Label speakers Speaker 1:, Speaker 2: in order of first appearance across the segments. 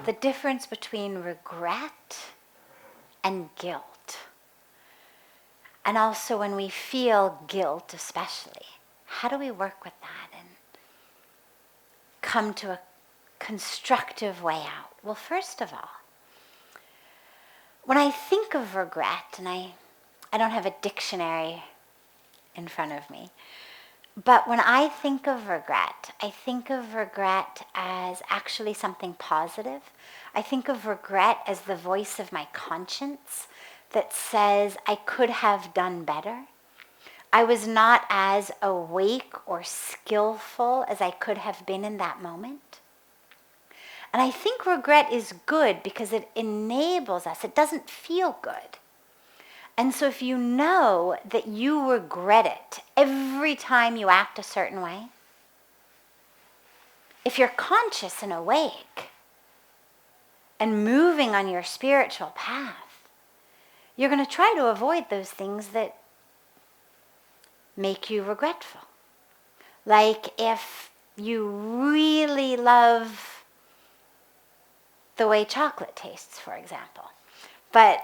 Speaker 1: The difference between regret and guilt. And also when we feel guilt especially, how do we work with that and come to a constructive way out? Well, first of all, when I think of regret, and I don't have a dictionary in front of me, but when I think of regret as actually something positive. I think of regret as the voice of my conscience that says I could have done better. I was not as awake or skillful as I could have been in that moment. And I think regret is good because it enables us. It doesn't feel good. And so if you know that you regret it every time you act a certain way, if you're conscious and awake and moving on your spiritual path, you're going to try to avoid those things that make you regretful. Like if you really love the way chocolate tastes, for example, but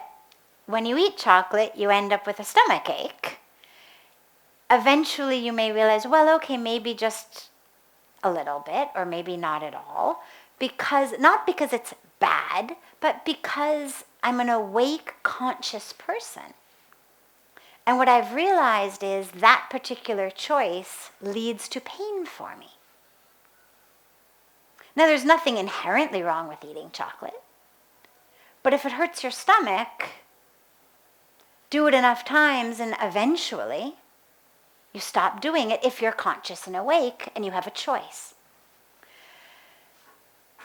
Speaker 1: when you eat chocolate, you end up with a stomach ache. Eventually you may realize, well, okay, maybe just a little bit, or maybe not at all, not because it's bad, but because I'm an awake, conscious person. And what I've realized is that particular choice leads to pain for me. Now, there's nothing inherently wrong with eating chocolate, but if it hurts your stomach, do it enough times and eventually you stop doing it if you're conscious and awake and you have a choice.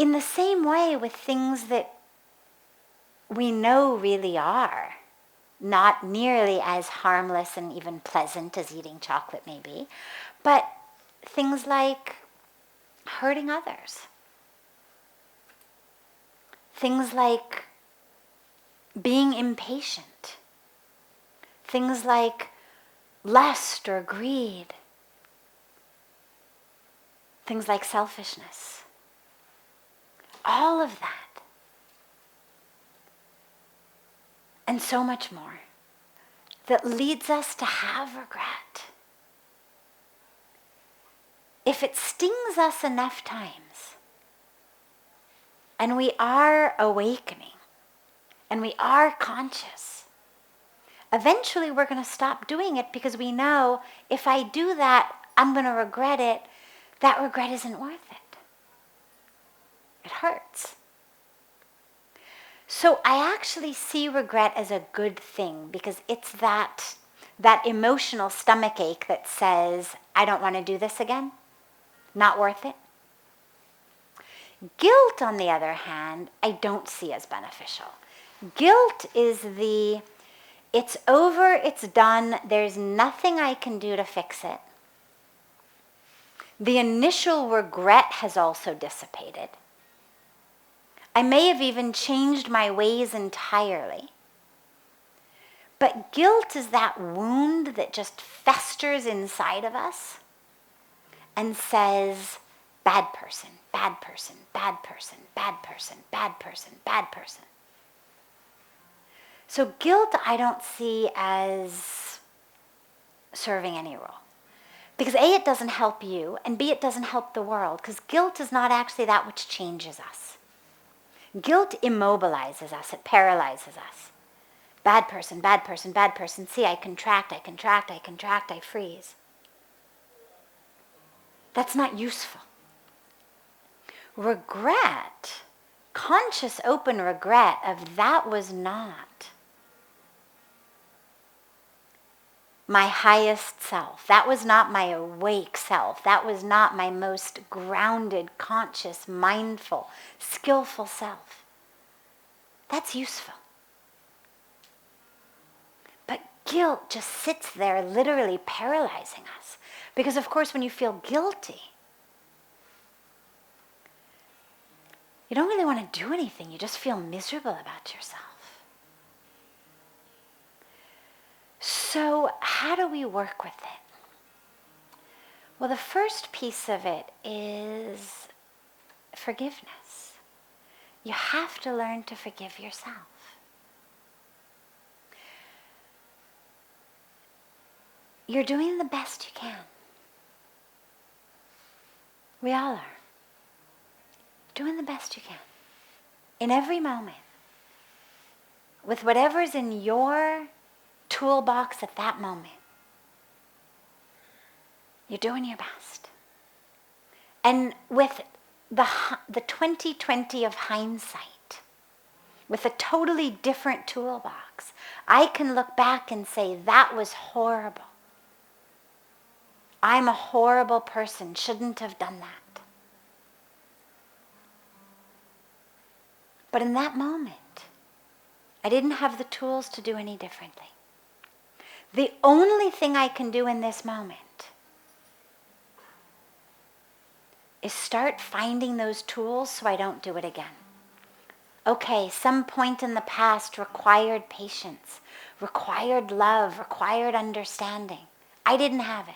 Speaker 1: In the same way with things that we know really are not nearly as harmless and even pleasant as eating chocolate may be, but things like hurting others. Things like being impatient. Things like lust or greed. Things like selfishness. All of that. And so much more that leads us to have regret. If it stings us enough times, and we are awakening, and we are conscious, eventually we're going to stop doing it because we know if I do that, I'm going to regret it. That regret isn't worth it. It hurts. So I actually see regret as a good thing because it's that emotional stomach ache that says, I don't want to do this again. Not worth it. Guilt, on the other hand, I don't see as beneficial. Guilt is it's over, it's done, there's nothing I can do to fix it. The initial regret has also dissipated. I may have even changed my ways entirely. But guilt is that wound that just festers inside of us and says, bad person, bad person, bad person, bad person, bad person, bad person. So guilt I don't see as serving any role. Because A, it doesn't help you, and B, it doesn't help the world, because guilt is not actually that which changes us. Guilt immobilizes us, it paralyzes us. Bad person, bad person, bad person. See, I contract, I freeze. That's not useful. Regret, conscious open regret of that was not my highest self. That was not my awake self. That was not my most grounded, conscious, mindful, skillful self. That's useful. But guilt just sits there literally paralyzing us. Because of course when you feel guilty, you don't really want to do anything. You just feel miserable about yourself. So how do we work with it? Well, the first piece of it is forgiveness. You have to learn to forgive yourself. You're doing the best you can. We all are. Doing the best you can. In every moment. With whatever's in your toolbox at that moment. You're doing your best. And with the 2020 of hindsight, with a totally different toolbox, I can look back and say, that was horrible. I'm a horrible person, shouldn't have done that. But in that moment, I didn't have the tools to do any differently. The only thing I can do in this moment is start finding those tools so I don't do it again. Okay, some point in the past required patience, required love, required understanding. I didn't have it.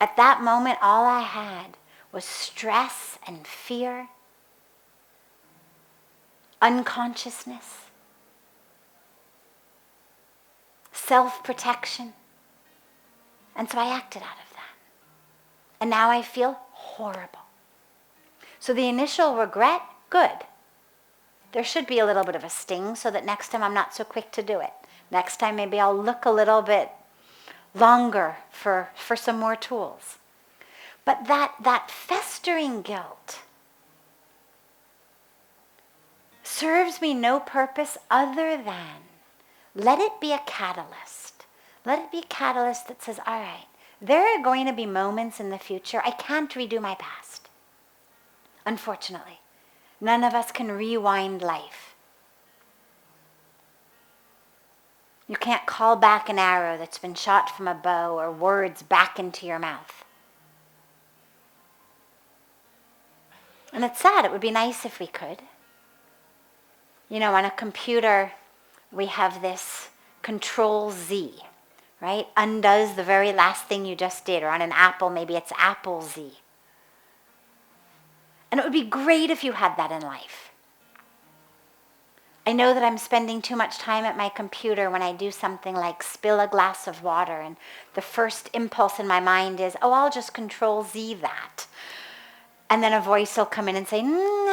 Speaker 1: At that moment, all I had was stress and fear, unconsciousness, self-protection. And so I acted out of that. And now I feel horrible. So the initial regret, good. There should be a little bit of a sting so that next time I'm not so quick to do it. Next time maybe I'll look a little bit longer for some more tools. But that festering guilt serves me no purpose other than let it be a catalyst. Let it be a catalyst that says, all right, there are going to be moments in the future I can't redo my past. Unfortunately, none of us can rewind life. You can't call back an arrow that's been shot from a bow or words back into your mouth. And it's sad. It would be nice if we could. You know, on a computer, we have this Control-Z, right? Undoes the very last thing you just did. Or on an Apple, maybe it's Apple-Z. And it would be great if you had that in life. I know that I'm spending too much time at my computer when I do something like spill a glass of water, and the first impulse in my mind is, oh, I'll just Control-Z that. And then a voice will come in and say,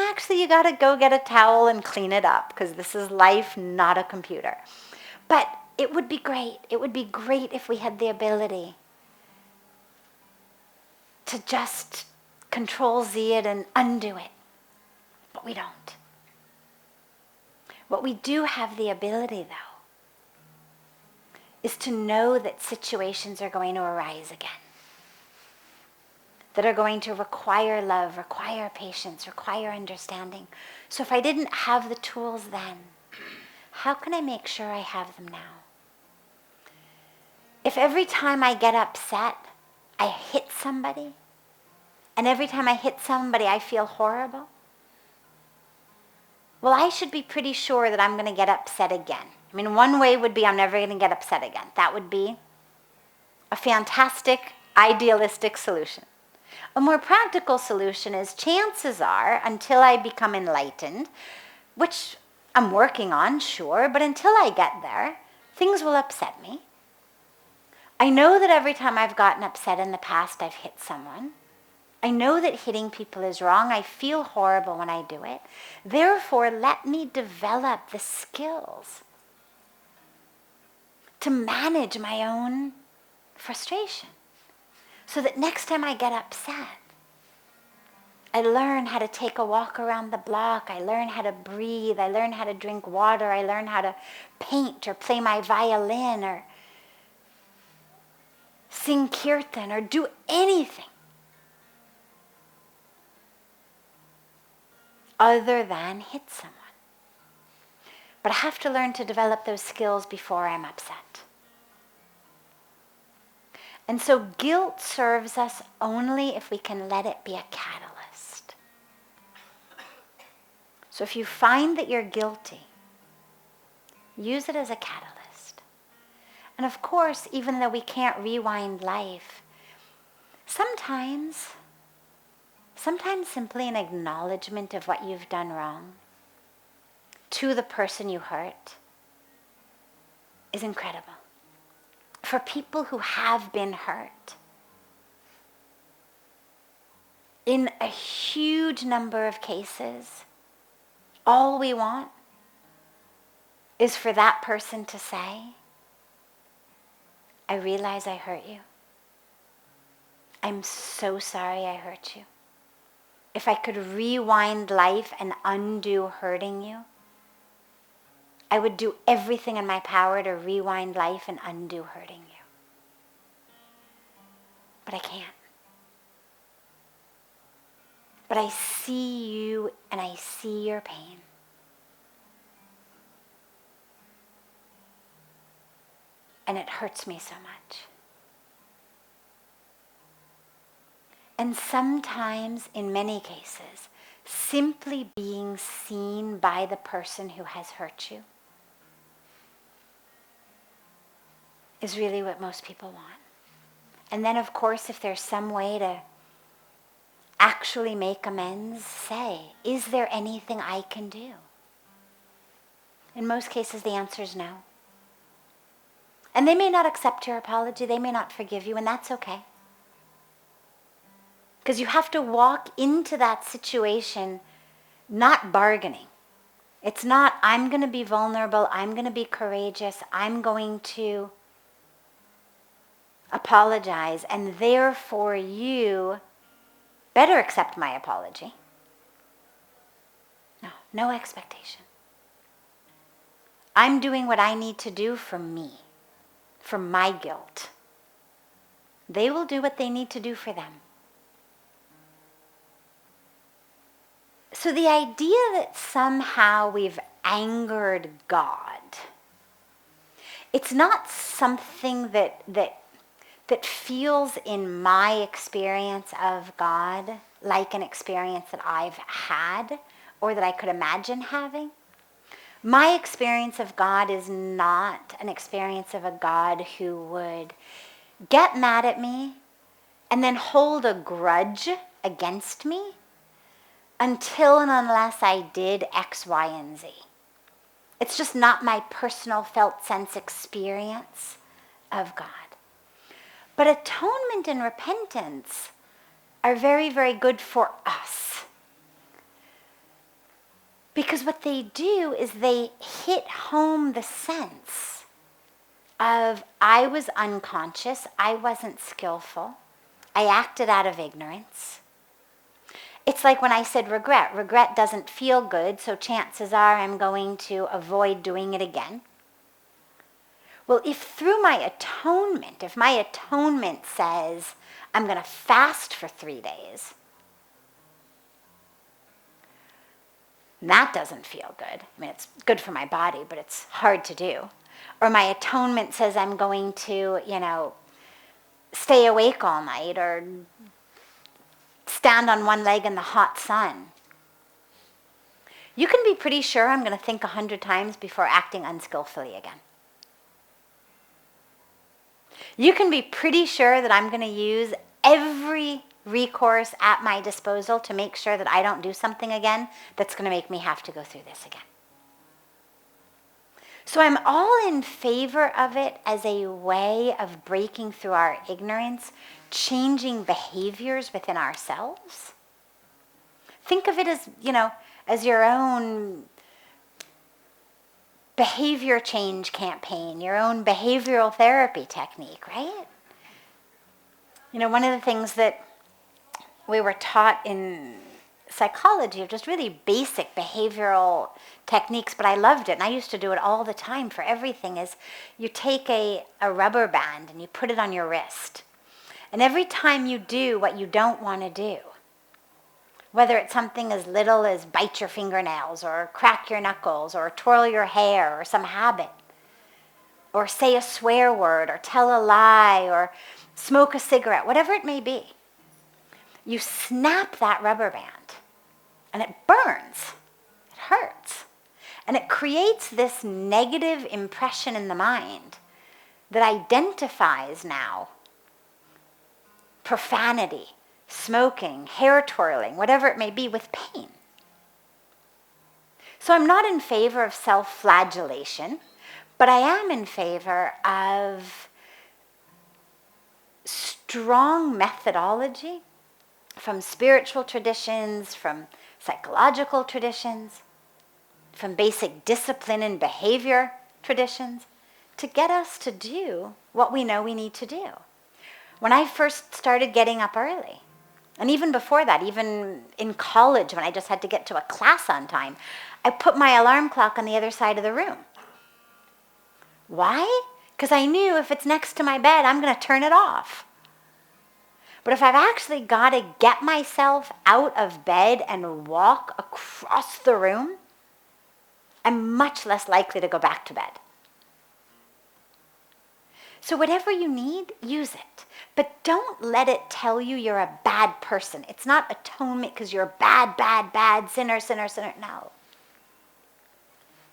Speaker 1: actually, you got to go get a towel and clean it up, because this is life, not a computer. But it would be great. It would be great if we had the ability to just Control-Z it and undo it. But we don't. What we do have the ability, though, is to know that situations are going to arise again, that are going to require love, require patience, require understanding. So if I didn't have the tools then, how can I make sure I have them now? If every time I get upset, I hit somebody, and every time I hit somebody, I feel horrible, well, I should be pretty sure that I'm going to get upset again. I mean, one way would be I'm never going to get upset again. That would be a fantastic, idealistic solution. A more practical solution is chances are, until I become enlightened, which I'm working on, sure, but until I get there, things will upset me. I know that every time I've gotten upset in the past, I've hit someone. I know that hitting people is wrong. I feel horrible when I do it. Therefore, let me develop the skills to manage my own frustration so that next time I get upset, I learn how to take a walk around the block. I learn how to breathe. I learn how to drink water. I learn how to paint or play my violin or sing kirtan or do anything other than hit someone. But I have to learn to develop those skills before I'm upset. And so guilt serves us only if we can let it be a catalyst. So if you find that you're guilty, use it as a catalyst. And of course, even though we can't rewind life, sometimes simply an acknowledgement of what you've done wrong to the person you hurt is incredible. For people who have been hurt, in a huge number of cases, all we want is for that person to say, I realize I hurt you. I'm so sorry I hurt you. If I could rewind life and undo hurting you, I would do everything in my power to rewind life and undo hurting you. But I can't. But I see you and I see your pain. And it hurts me so much. And sometimes, in many cases, simply being seen by the person who has hurt you is really what most people want. And then, of course, if there's some way to actually make amends, say, is there anything I can do? In most cases, the answer is no. And they may not accept your apology, they may not forgive you, and that's okay. Because you have to walk into that situation not bargaining. It's not, I'm going to be vulnerable, I'm going to be courageous, I'm going to apologize, and therefore you better accept my apology. No expectation. I'm doing what I need to do for me, for my guilt. They will do what they need to do for them. So the idea that somehow we've angered God, it's not something that feels in my experience of God like an experience that I've had or that I could imagine having. My experience of God is not an experience of a God who would get mad at me and then hold a grudge against me until and unless I did X, Y, and Z. It's just not my personal felt sense experience of God. But atonement and repentance are very, very good for us. Because what they do is they hit home the sense of I was unconscious, I wasn't skillful, I acted out of ignorance. It's like when I said regret. Regret doesn't feel good, so chances are I'm going to avoid doing it again. Well, if through my atonement, if my atonement says I'm going to fast for 3 days, that doesn't feel good. I mean, it's good for my body, but it's hard to do. Or my atonement says I'm going to, stay awake all night or stand on one leg in the hot sun. You can be pretty sure I'm going to think 100 times before acting unskillfully again. You can be pretty sure that I'm going to use every recourse at my disposal to make sure that I don't do something again that's going to make me have to go through this again. So I'm all in favor of it as a way of breaking through our ignorance, changing behaviors within ourselves. Think of it as your own behavior change campaign, your own behavioral therapy technique, right? One of the things that we were taught in psychology of just really basic behavioral techniques, but I loved it, and I used to do it all the time for everything, is you take a rubber band and you put it on your wrist. And every time you do what you don't want to do, whether it's something as little as bite your fingernails or crack your knuckles or twirl your hair or some habit, or say a swear word or tell a lie or smoke a cigarette, whatever it may be, you snap that rubber band and it burns, it hurts. And it creates this negative impression in the mind that identifies now profanity, smoking, hair twirling, whatever it may be, with pain. So I'm not in favor of self-flagellation, but I am in favor of strong methodology from spiritual traditions, from psychological traditions, from basic discipline and behavior traditions, to get us to do what we know we need to do. When I first started getting up early, and even before that, even in college when I just had to get to a class on time, I put my alarm clock on the other side of the room. Why? Because I knew if it's next to my bed, I'm going to turn it off. But if I've actually got to get myself out of bed and walk across the room, I'm much less likely to go back to bed. So whatever you need, use it. But don't let it tell you you're a bad person. It's not atonement because you're a bad, sinner. No.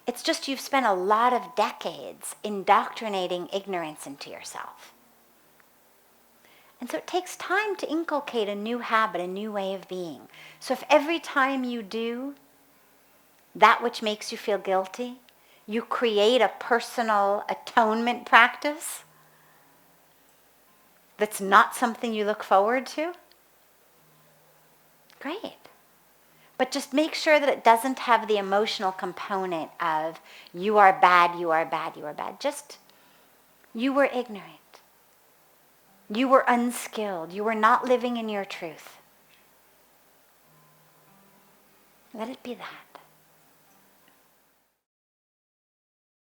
Speaker 1: It's just you've spent a lot of decades indoctrinating ignorance into yourself. And so it takes time to inculcate a new habit, a new way of being. So if every time you do that which makes you feel guilty, you create a personal atonement practice that's not something you look forward to, great. But just make sure that it doesn't have the emotional component of you are bad. Just, you were ignorant. You were unskilled. You were not living in your truth. Let it be that.